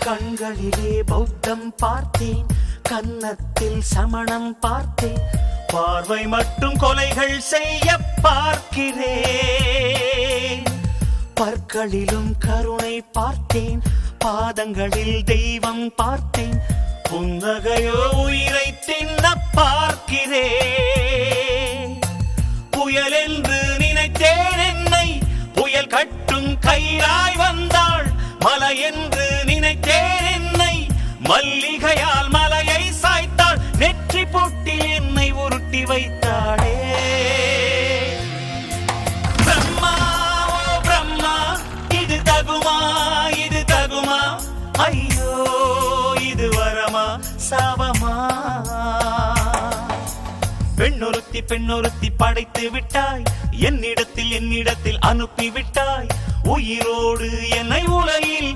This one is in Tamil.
கண்களிலே பௌத்தம் பார்த்தேன், கன்னத்தில் சமணம் பார்த்தேன், பார்வை மட்டும் கொலைகள் செய்ய பார்க்கிறேன். பற்களிலும் கருணை பார்த்தேன், பாதங்களில் தெய்வம் பார்த்தேன், புன்னகையோ உயிரை தின்ன பார்க்கிறேன். புயல் என்று நினைத்தேன் என்னை, புயல் கட்டும் கயிறாய் வந்தாள். மலை என்று நினைத்தேன் என்னை, மல்லிகையால் மலையை சாய்த்தாள். நெற்றி பொட்டில் என்னை உருட்டி வைத்தாளே. பிரம்மா ஓ பிரம்மா, இது தகுமா இது தகுமா? ஐயோ இது வரமா சாபமா? பெண்ணொருத்தி படைத்து விட்டாய், என்னிடத்தில் அனுப்பி விட்டாய். உயிரோடு என்னை உலகில்